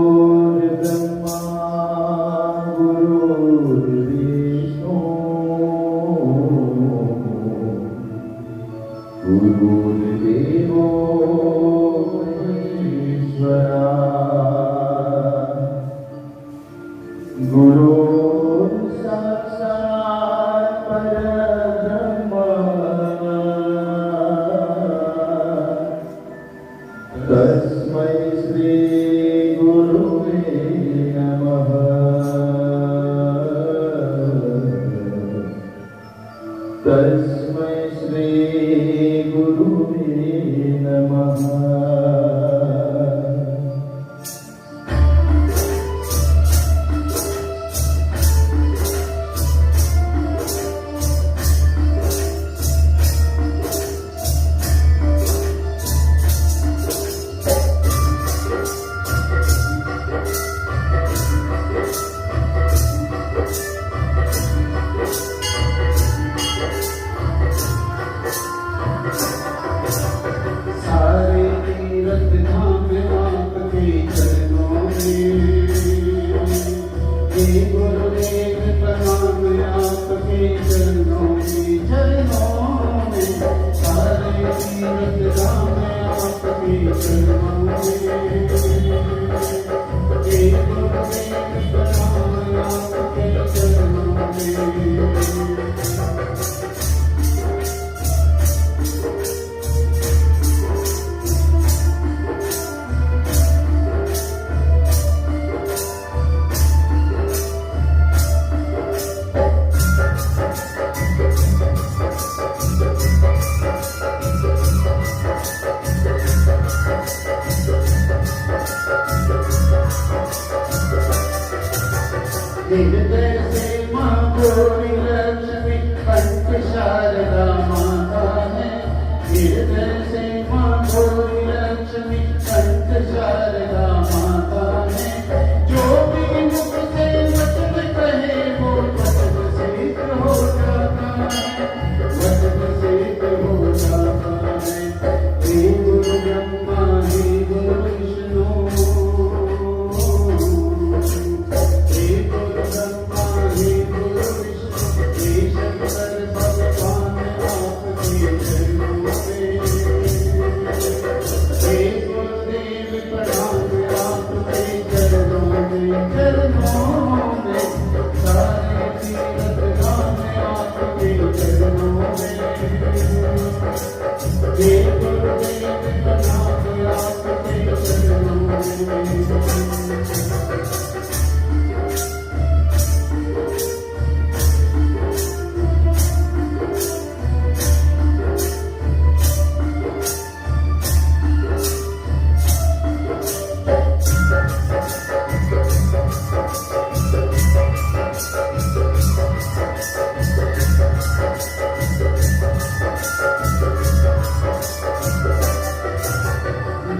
गुरुर्ब्रह्मा गुरुर्विष्णु गुरुर्देवो महेश्वरा गुरु साक्षात् परब्रह्म तस्मै श्री गुरुवे नमः। तस्मै श्री गुरुवे नमः। हृदय से माँ गोरी लक्ष्मी कंठ शारदा माता है। हृदय से माँ गोरी लक्ष्मी कंठ शारदा माता है। जो भी मुख से वचन कहे वो वचन सिद्ध हो जाता है, वचन सिद्ध हो जाता है। हे गुरु ब्रह्मा हे गुरु विष्णु,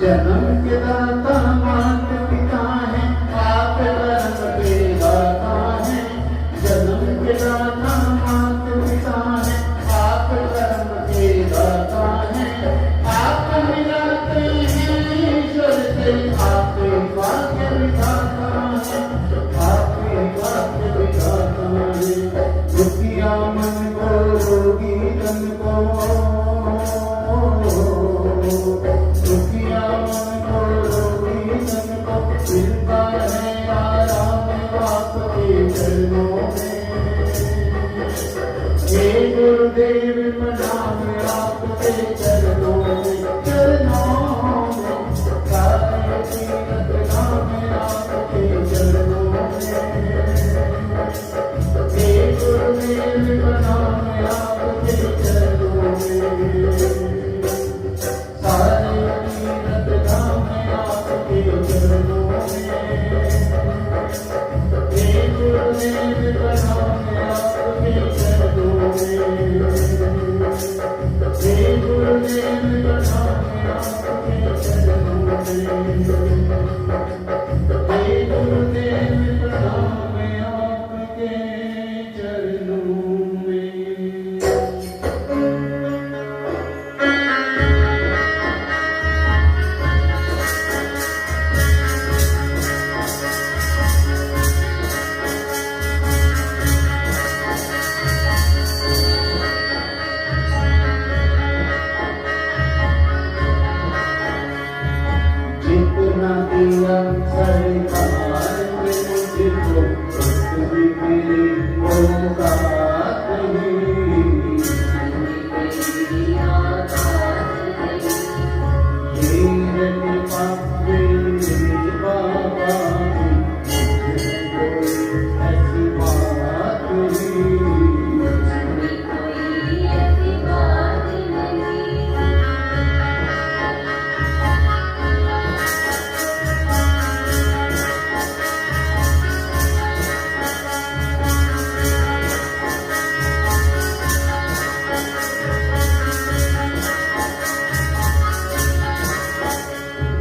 जन्म के दाता माता पिता है, आप कर्म के दाता है। जन्म के दाता माता पिता है, आप कर्म के दाता है। आप मिलाते हैं ईश्वर से, आपके भाग्य विधाता है, आपके भाग्य विधाता है। दुखिया मन को रोगी तन को, दुखिया मन को रोगी तन को मिलता है आराम आपके चरणों में। हे गुरुदेव प्रणाम आपके चरणों में, चरणों में सारे तीरथ धाम आपके चरणों में। हे गुरुदेव प्रणाम आपके चरणों में, सारे तीरथ धाम आपके चरणों में। हे गुरुदेव प्रणाम आपके चरणों में, हे गुरुदेव प्रणाम आपके चरणों में, हे गुरुदेव प्रणाम आपके चरणों में। जितना दिया सरकार ने मुझको, उतनी मेरी औकात नहीं। ये कृपा मेरे बाबा की, मुझे कोई ऐसी बात नहीं।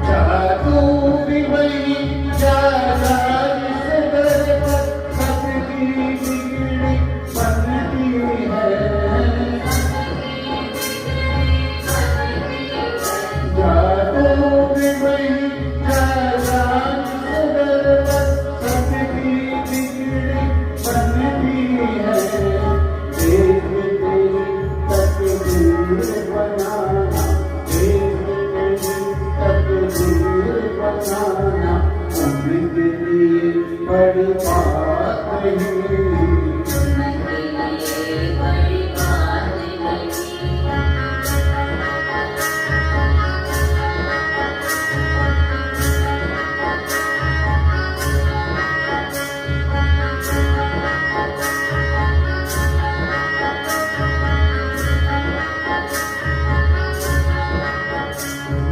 जादू भी वही जादा जिस दर पर सबकी बिगड़ी बनती है। जादू भी वही जादा जिस दर पर सबकी बिगड़ी बनती है। देख तेरी तकदीर बनाना बनाना उनके लिए बड़ी बात नहीं।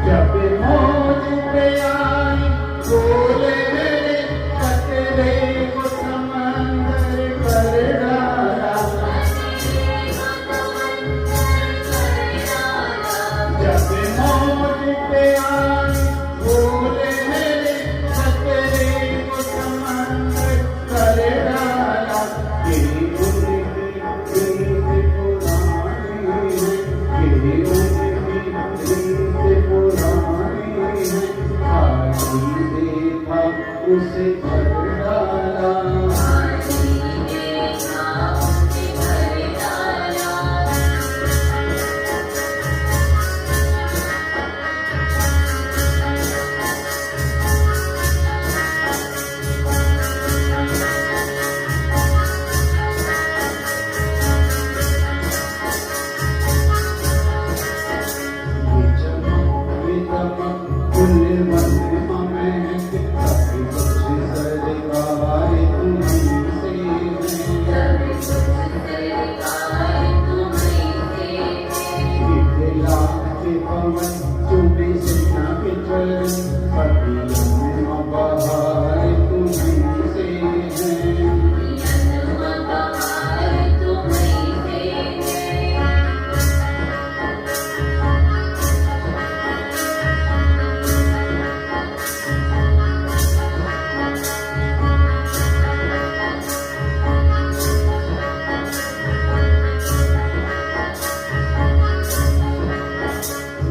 जब मौज पे आई बोले मेरे खतरे को समंदर कर डाला। जब मौज पे आई बोले मेरे खतरे को समंदर कर डाला। ये उनकी रीत पुरानी है, ये उनकी रीत पुरानी है। आजी देखा उसे भर डाला।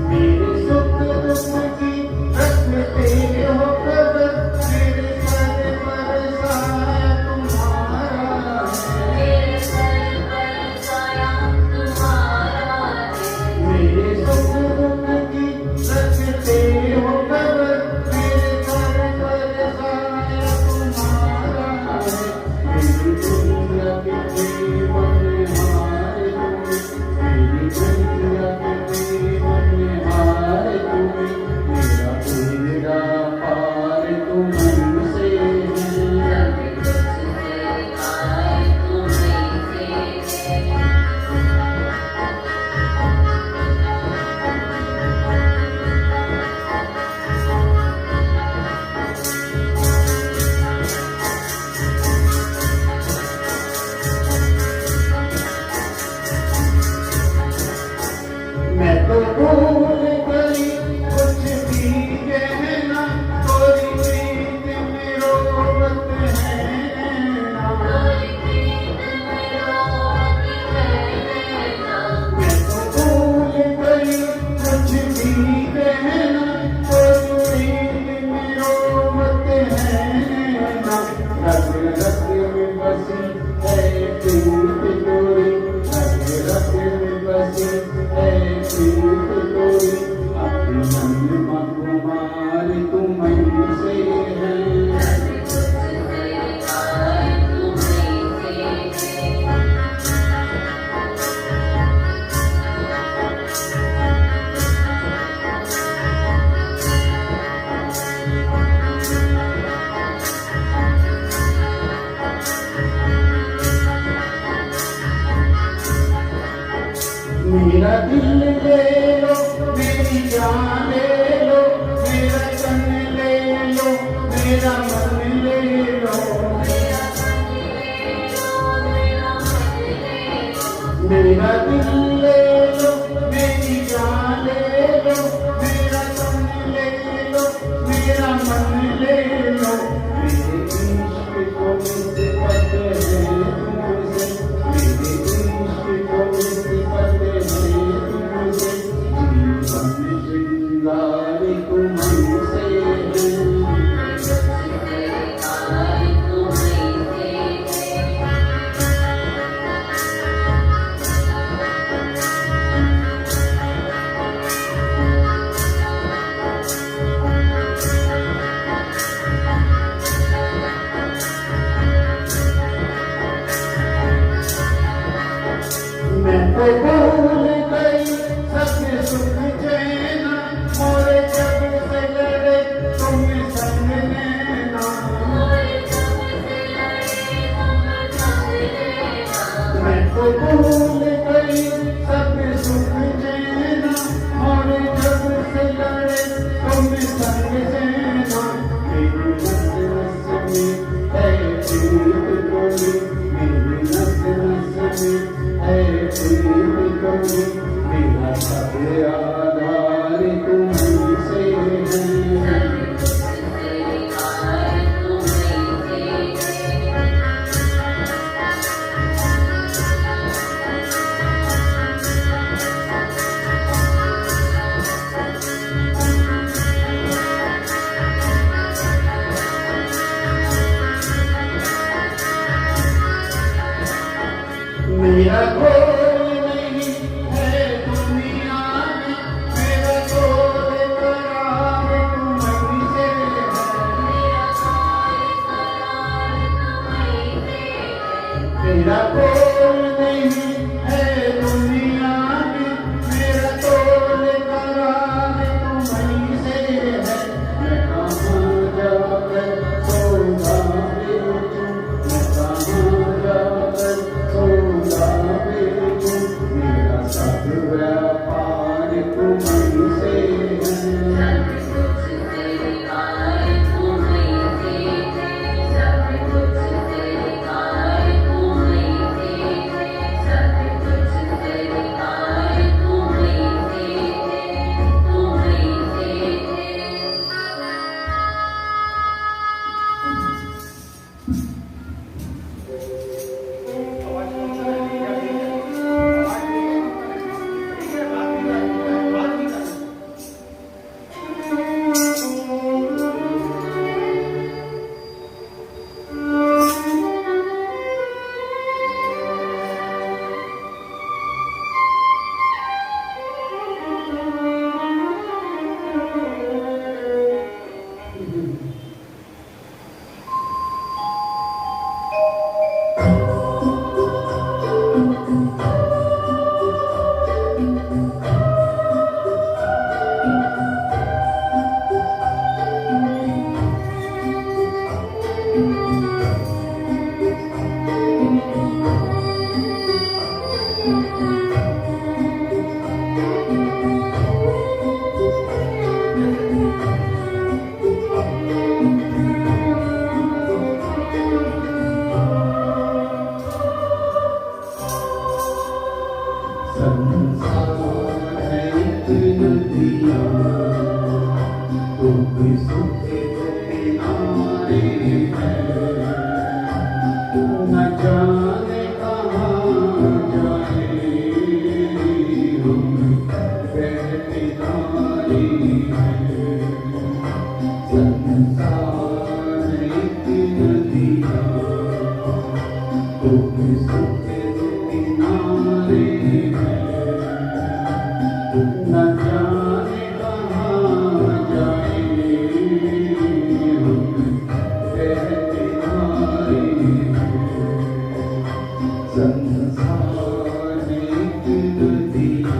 मेरे सुख दुख की देना, मोरे जब से लड़े तुम संग लेना। मैं तो भूल गई सब सुख देना, मोरे जब से लड़े तुम संग देना। मेरी नस नस में है प्रीत कोई, मेरी नस नस में है प्रीत कोई, मेरा सब आधार तुम्हीं से है। मेरा कोई नहीं है दुनिया में, मेरा कोई करार तुम्हीं से है। मेरा कोई नहीं है दुनिया में, मेरा कोई करार तुम्हीं से है। मैं कहाँ जाकर सौदा बेचूं, मैं कहाँ जाकर सौदा बेचूं, मेरा सब व्यापार तुम्हीं से है। संसार है एक नदिया, दुख सुख किनारे है। न जाने कहाँ जाए हम बहती नारी है। संसार एक नदिया, दुख सुख किनारे है। न जाने कहाँ जाए हम बहती नारी है। संसार एक नदिया।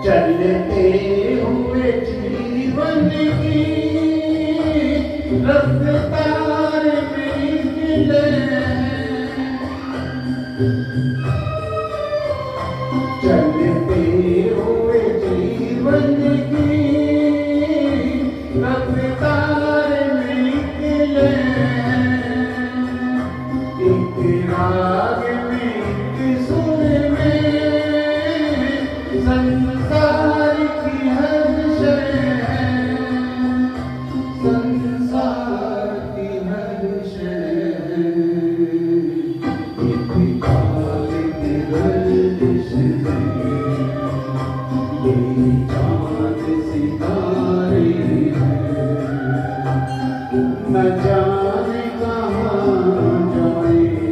चलते हुए जीवन की रफ्तार में मिले, चलते हुए जीवन की रफ्तार में मिले। एक राग में एक सुर में संसार की हर शय है, संसार की हर शय है। एक काल की गर्दिश में ये चाँद सितारे हैं। न जाने कहाँ जाए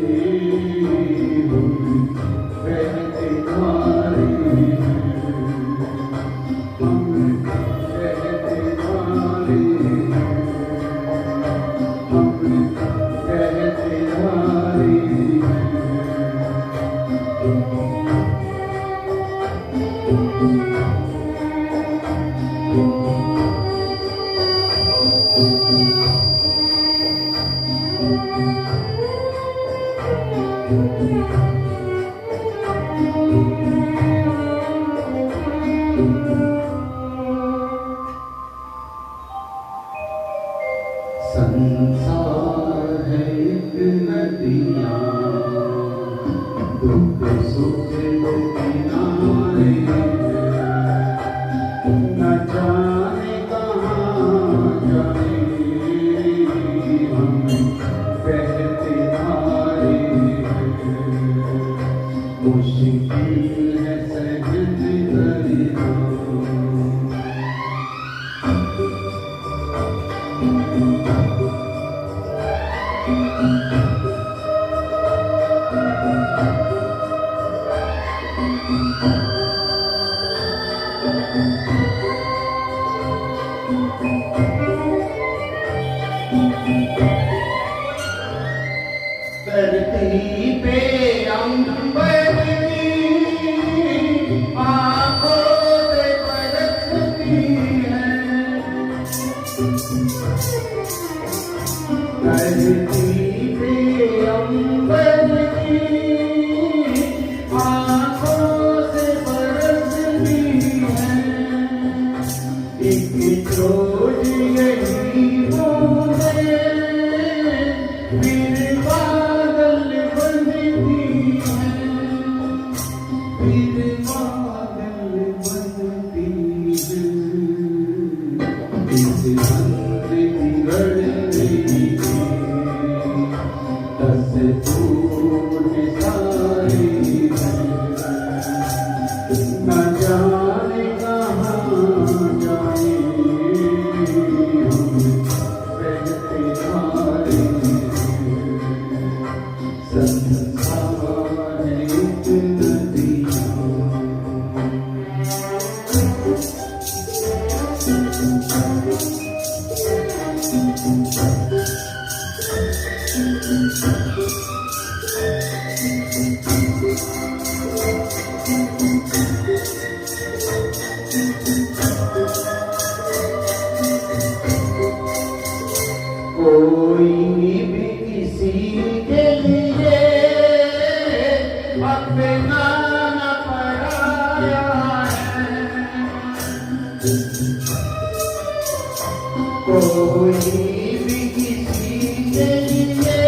संसार है एक नदियाँ, दुख सुख दो किनारे, न जाने कहाँ जाए हम बहते धारे। मुश्किल है सहज दरिया, धरती पे अंबर की आंखों से बरसती है, धरती पे अंबर की आंखों से बरसती है। एक रोज यही बूंदे फिर बादल बनती है, फिर बादल बनती है। इस मंत्र बिगड़ने के 10 फूट सारे हैं, न जाने कहाँ जाए हम बहते धारे। संसार है एक नदियाँ, कोई भी किसी के लिए अपना न पराया है, कोई भी किसी के लिए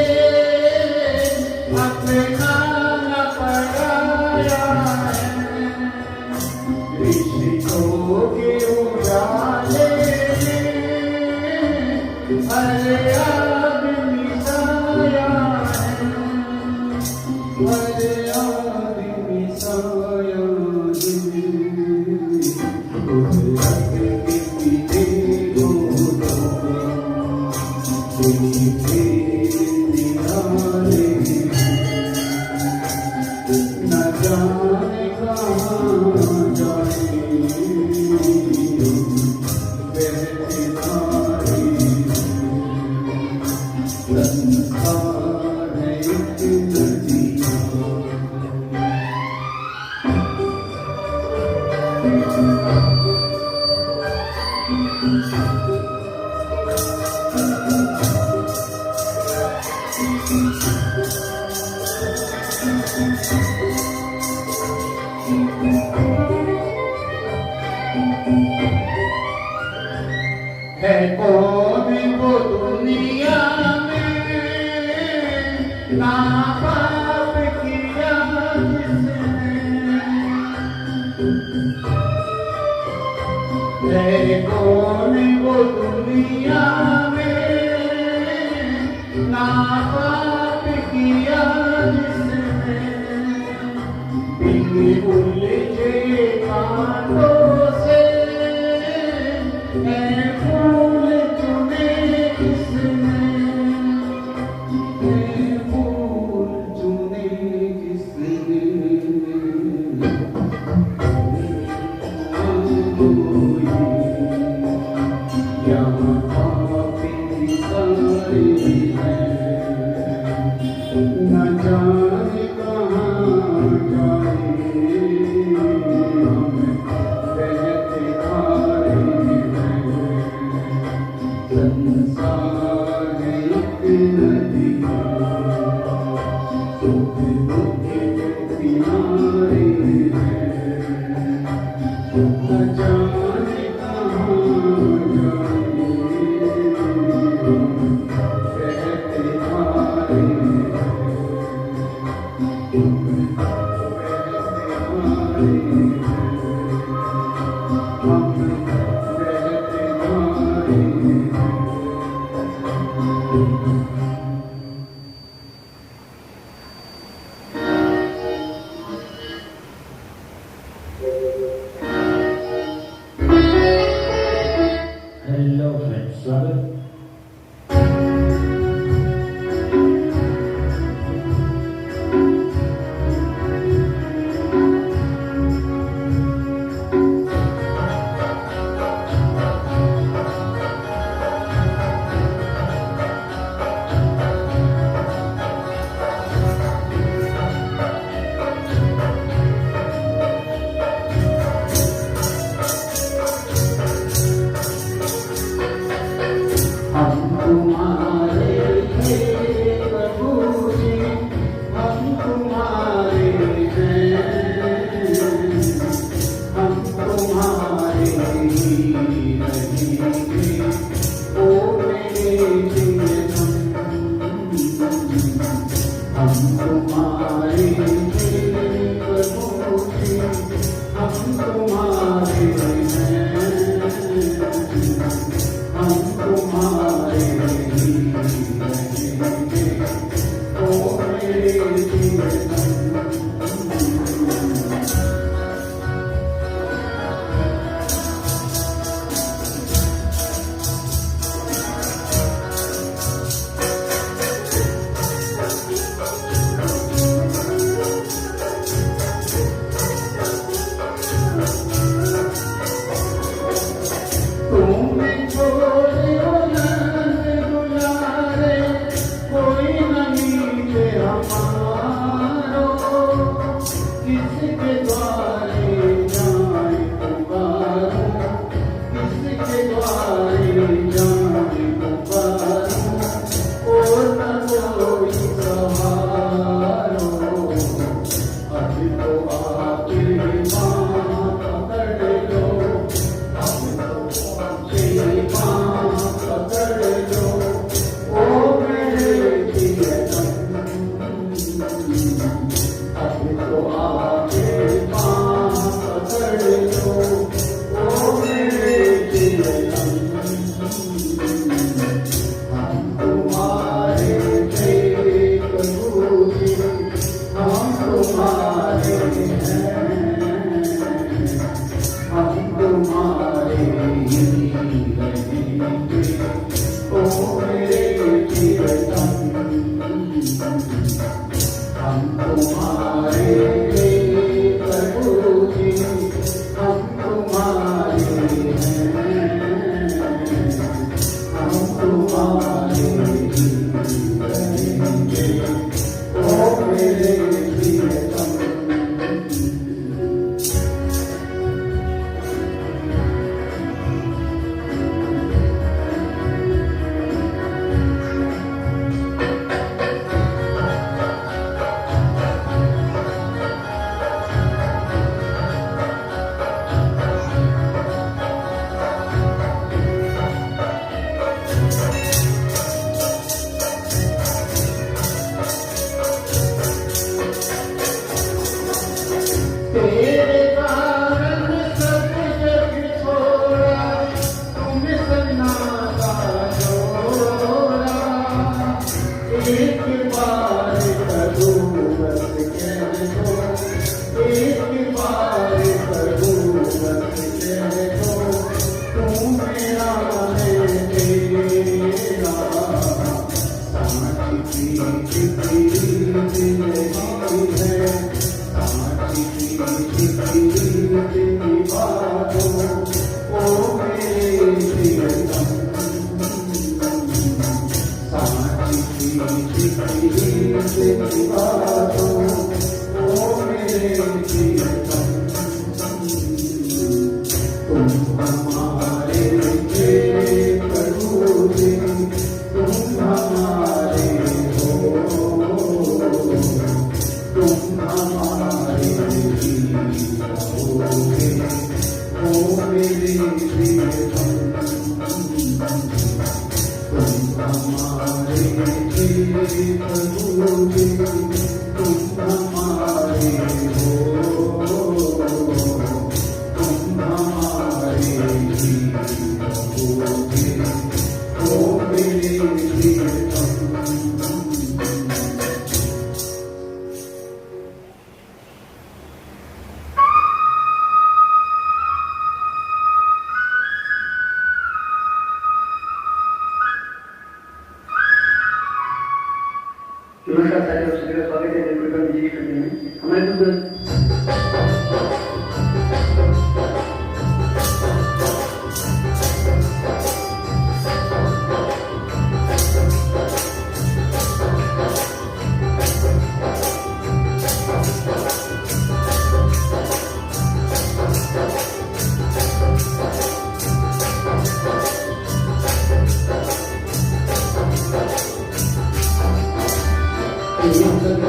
अपना न पराया है। रिश्तों के उजाले हर आदमी साया है, हर आदमी साया है। कुदरत के पीछे घूमो, पीछे निराले, न जाने कहाँ जाए बहते धारे। संसार है एक नदियाँ, है कौन वो दुनिया में ना पाप किया जिसने, है कौन वो दुनिया में ना पाप किया जिसने। बिन उलझे कांटों से फूल चुने किसने, फूल चुने किसने। यहाँ पापी सारे हैं, हेलो फ्रेंड्स, स्वागत।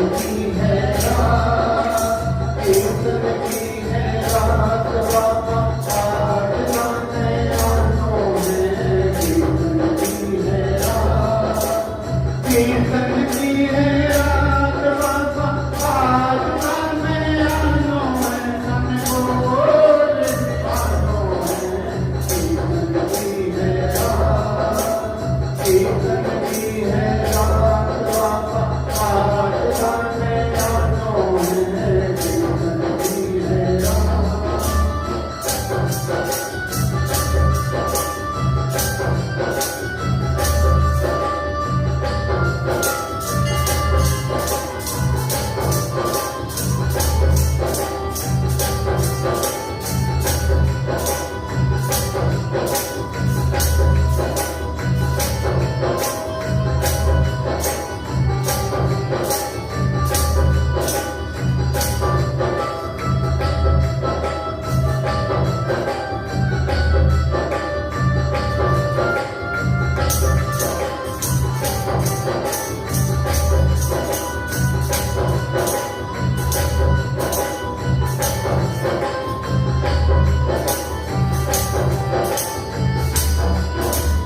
की है रात, कीर्तन की है रात बाबा आज गाने आनों में। कीर्तन की है रात, कीर्तन की है रात बाबा आज गाने आनों में। मन बोल दीवानों में। कीर्तन की है रात, कीर्तन की है रात बाबा आज गाने आनों में। कीर्तन की है रात।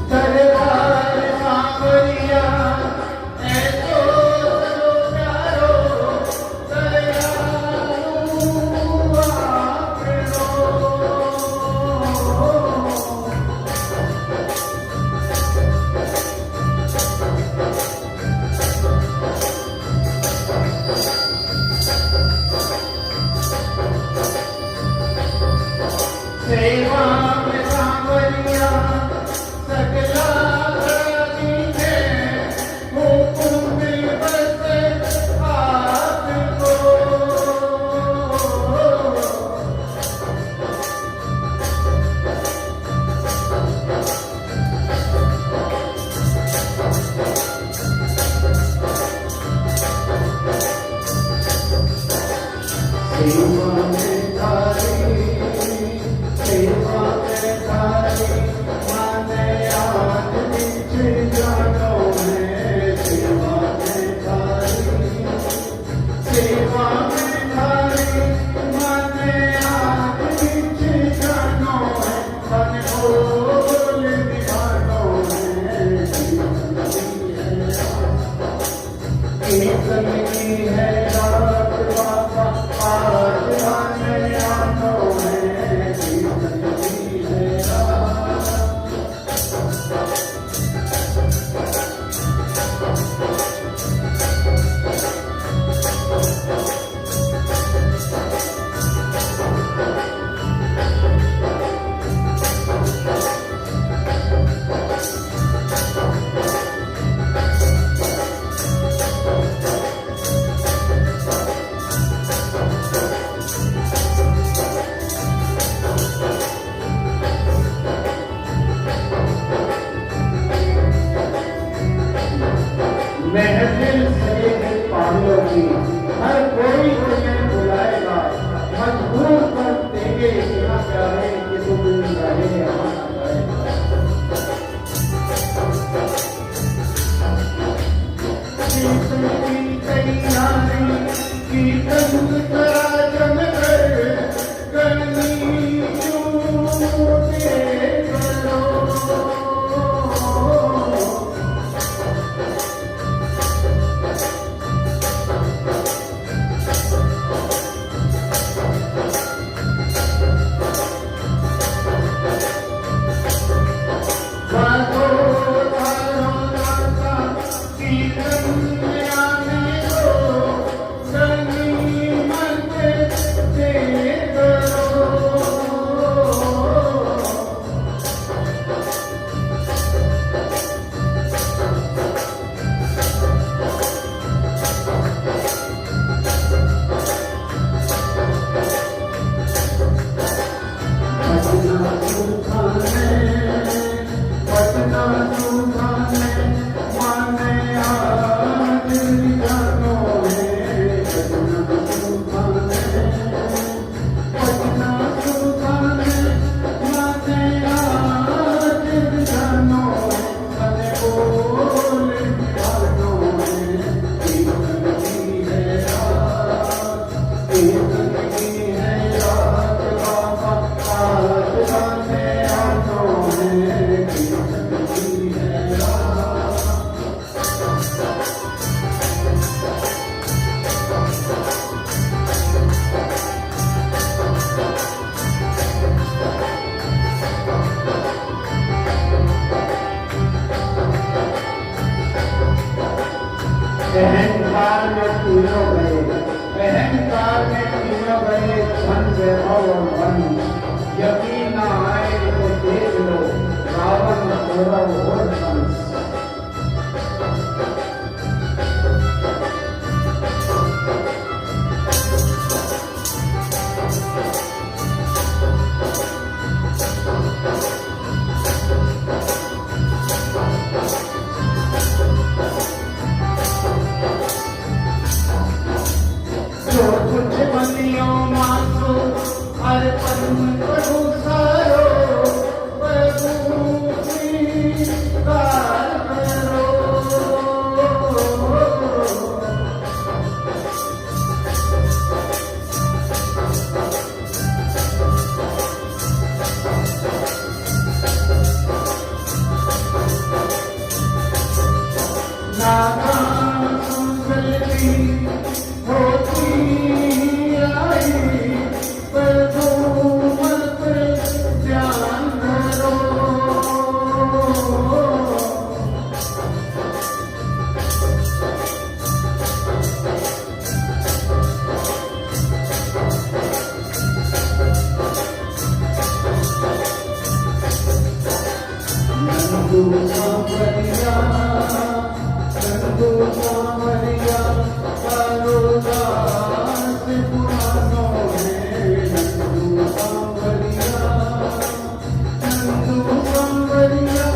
दरबार सांवरिया ऐसो सरो प्यारो, दयालु आपनो। सेवा में सांवरिया सकला धरती है, हुकुम दिल बस आपको। सेवा में थारी, सेवा में थारी माने आज बीच जानों में। सेवा में थारी, सेवा में थारी माने आज बीच जानों में। मन बोल दीवानों में। कीर्तन की है रात बाबा आज गाने अहंकार में तीनों गए, अहंकार में तीनों गए, धन वैभव और वन। यकीन न आए तो देख लो रावण कौरव और कंस। जो कुछ बनियो मासो अर्पण करो सारो, प्रभु स्वीकार करो। नादान सुंदरी होती आई, प्रभु मत ध्यान करो। नंदू सांवरिया, नंदू सांवरिया, करो दास पुरानों में। नंदू सांवरिया, नंदू सांवरिया,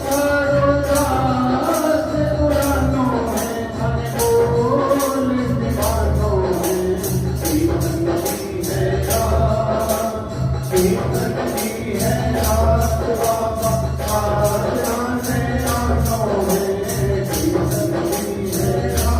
करो दास पुरानों में। मन बोल दीवानों में, कीर्तन की है रात, कीर्तन की है रात बाबा, आने आनों में, कीर्तन की है रात।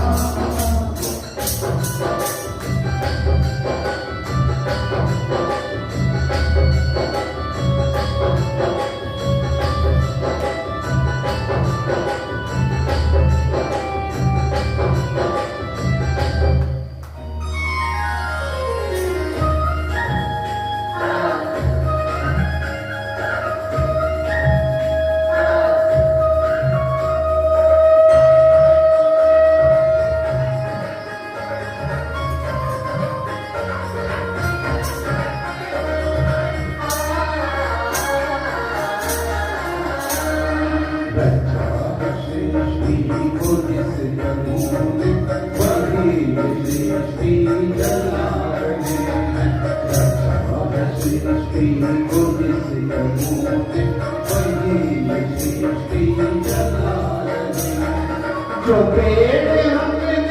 जो पेड़ हमने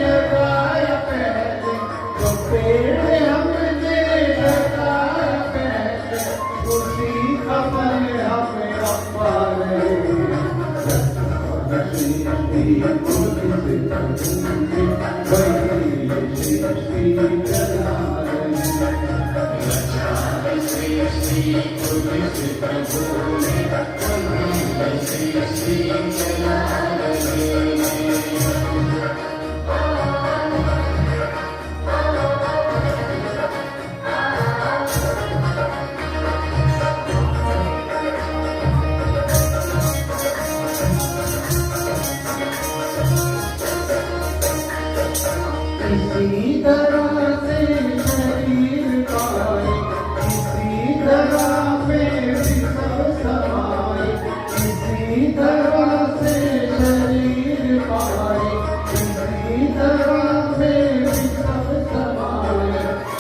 लगाया पहले, जो पेड़ हमने लगाया पहले, उसी का फल हमें अपा रहे। इसी तरह से शरीर पाए, इसी तरह में भी सब समाए। इसी तरह से शरीर पाए, इसी तरह में भी सब समाए।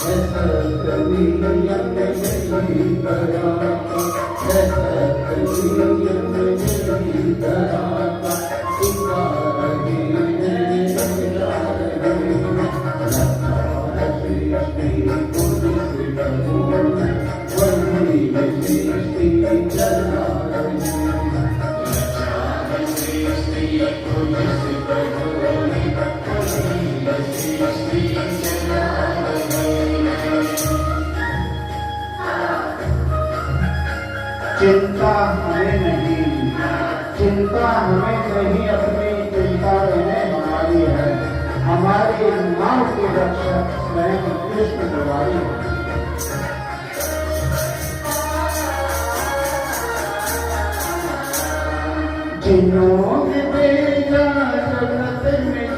ऐसा कलियम यही कराता, ऐसा कलियम यही कराता। चिंता हमें नहीं, चिंता हमें नहीं, अपनी चिंता मैंने हमारी है। हमारी नाव की रक्षक स्वयं कृष्ण द्वारी है। जिन्होंने भेजा जगत में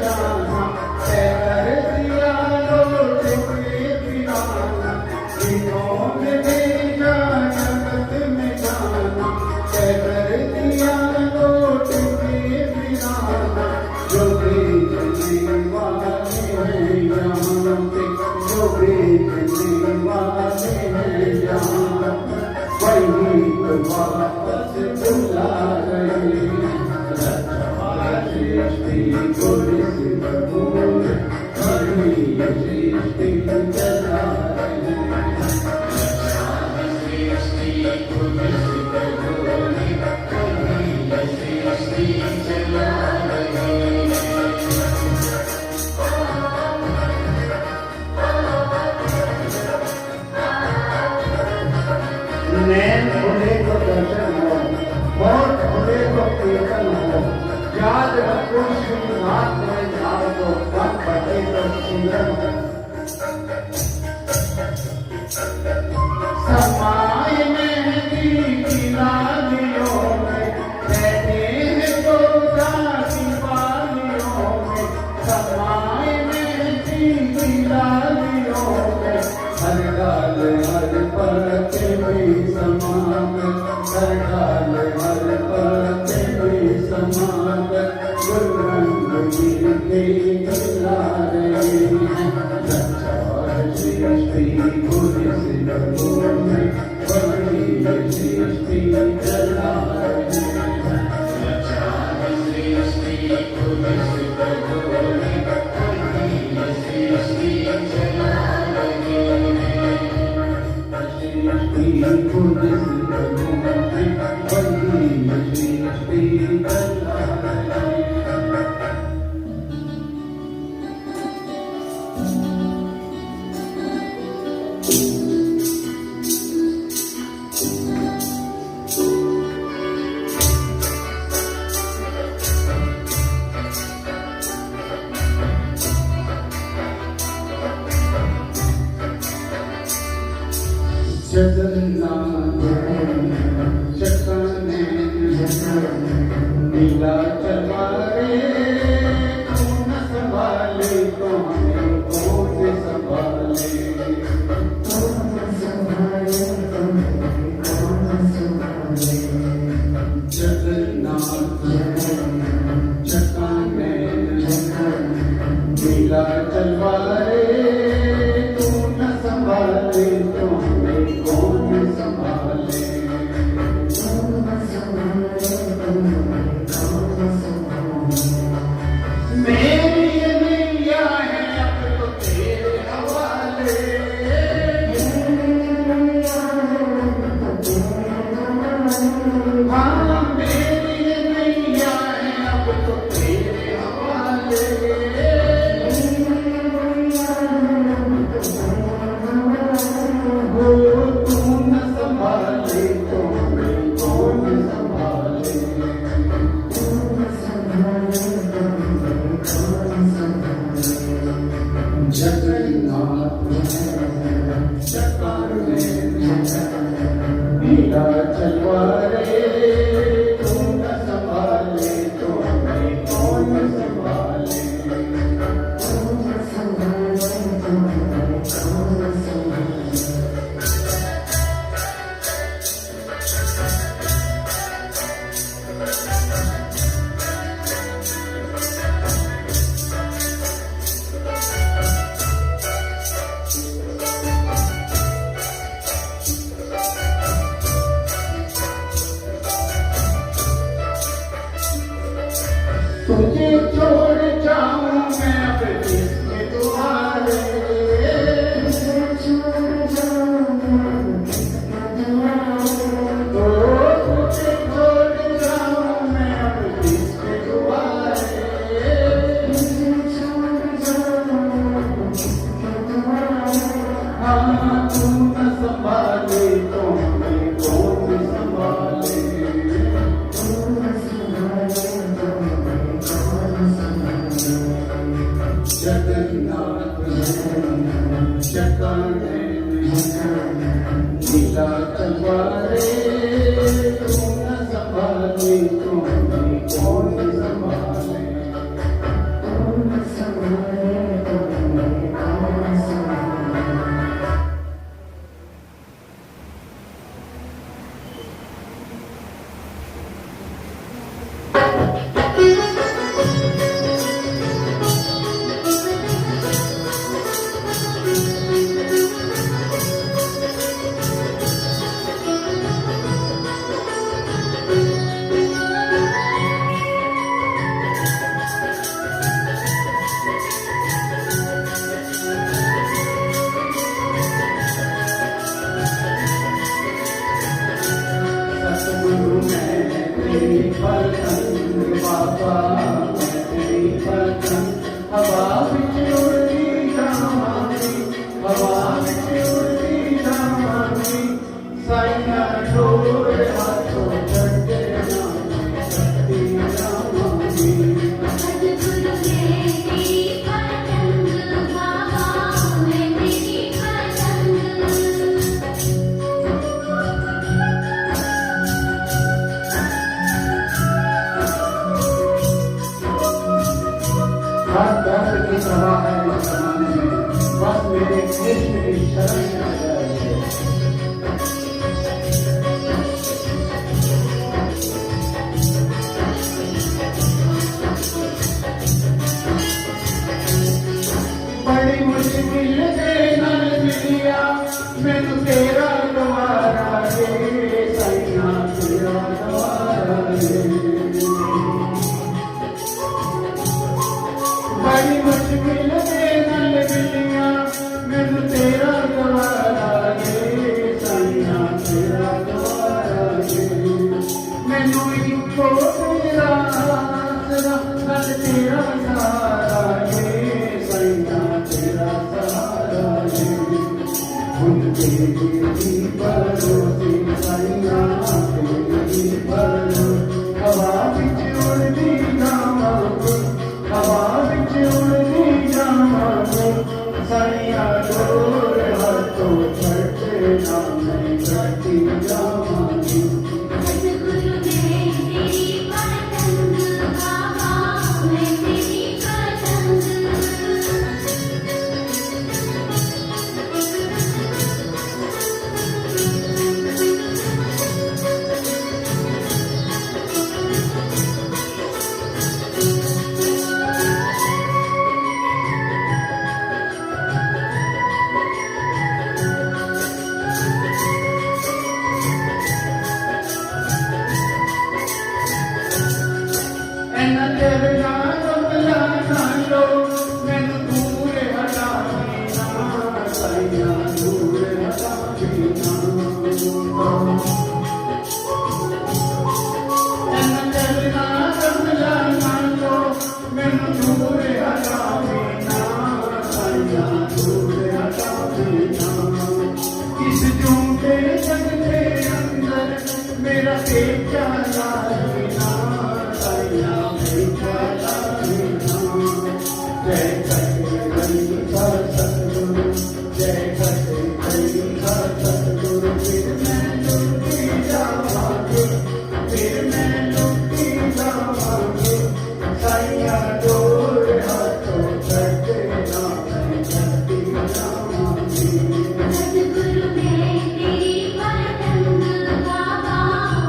वही तो वापस बुला रहे सृष्टि को सृष्टि चला रहे नैन खुले तो दर्शन हो मौत खुले तो कीर्तन हो याद रखो श्रीनाथ में जाओ तो कम बटे तो सिमरन हो समाए मेहंदी की लालियों में कहते हैं तो जाती वालियों में समाए मेहंदी की लालियों में हर गाल हर पल के भी समान हर गाल हर पल के भी समान गुलरंग गिरते गिरा रहे हैं सृष्टि पूरी सिद्धों में बड़ी सृष्टि चला रहे हैं सृष्टि पूरी सिद्धों में बड़ी सृष्टि चला रहे हैं सृष्टि पूरी सिद्धों में बड़ी सृष्टि चला रहे हैं जगन्नाथ चक्कने नीला चलवारे तू न संभाले तो हमें कौन संभाले जगन्नाथ चक्कने नीला चलवारे तू न संभाले तो हमें कौन संभाले मेरी ये नैया है अब तो तेरे हवाले हाँ मेरी ये नैया है अब तो तेरे हवाले तू न संभाले तो हमें कौन संभाले जगन्नाथ चक्कने नीला चलवारे तू न संभाले तो हमें कौन संभाले तुझे छोड़ जाऊं मैं अब किसके दुआरे तो तुझे छोड़ जाऊं मैं अब किसके दुआरे हाँ तू न संभाले तो हमें कौन संभाले जगन्नाथ चक्कने नीला चलवारे तू न संभाले तो हमें कौन संभाले मेरे कृष्ण की शरण में आ जाइए। बड़ी मुश्किल के नाल मिलिया मैनू तेरा द्वारा रे सैया तेरा द्वारा रे। बड़ी मुश्किल के नाल मिलिया मैनू तेरा द्वारा रे सैया तेरा द्वारा रे। मैनू इको तेरा आसरा नाल तेरा सहारा रे सैया तेरा सहारा रे। उनके ही भरोसे सैया तेरी भरो हवा बिच उड़दी जावांगे हवा बिच उड़दी जावांगे सैया डोर हाथों छड़ते ना मैं करती जावांगी। सतगुरु मैं तेरी पतंग बाबा मैं तेरी पतंग। ऐना तेरे नाम कमला नालो मैनू दूर हटा देना सैया दूर हटा देना। ऐना तेरे नाम कमला नालो मैनू दूर हटा देना सैया दूर हटा देना। इस झूठे जग के अंदर मेरा पेचा ला देना सैया पेचा ला देना। जय कटे का सतगुरु जय कटे का सतगुरु। फिर मैं लुटी जावांगे फिर मैं लुटी जावांगे सैया डोर हाथों छड़ते ना मैं करती जावांगी। सतगुरु मैं तेरी पतंग बाबा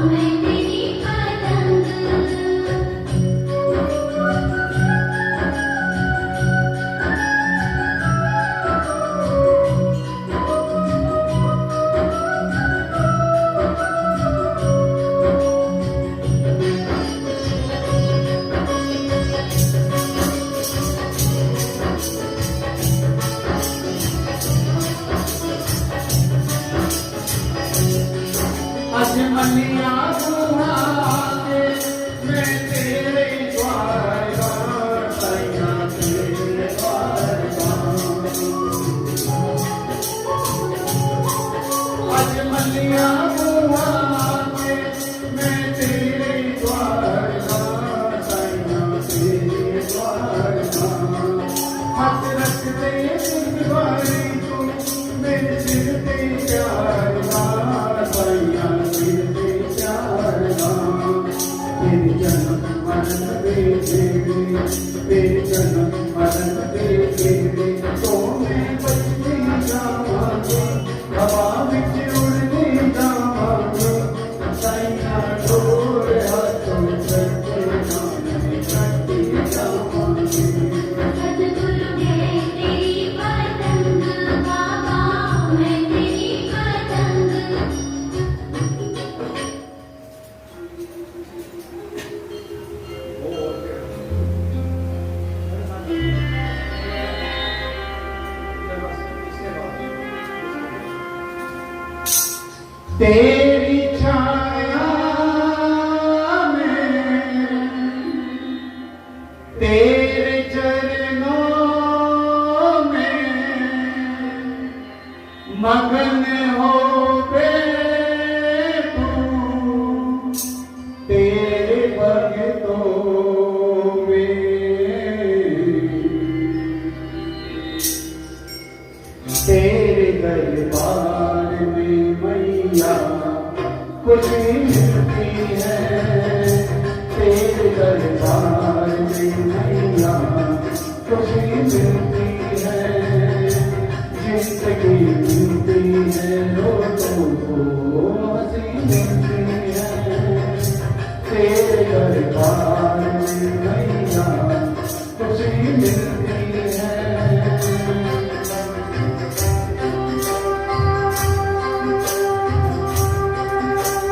मैं तेरी पतंग। आज मनिया बुहाके मैं तेरे द्वार सैया तेरे द्वार। आज मनिया बुहाके मैं तेरे द्वार सैया तेरे द्वार। हाथ रख दे गुरुद्वारे तू मेरे सिर पे प्यार सैया सिर पे प्यार। तेरे जन्म मरण दे तेरे जन्म मरण दे तो मैं बचती जावांगी हवा बिच उड़दी जावांगी सैया डोर हाथों छड़ते ना मैं करती जावांगी। सतगुरु मैं तेरी पतंग बाबा मैं तेरी पतंग। तेरी छाया में तेरे चरणों में मगन हो तू तेरे भक्तों में। तेरे दरबार में मैया खुशी मिलती है तेरे दरबार में मैया खुशी मिलती है। जिंदगी मिलती है लोगों को हंसी मिलती है तेरे दरबार में मैया खुशी मिलती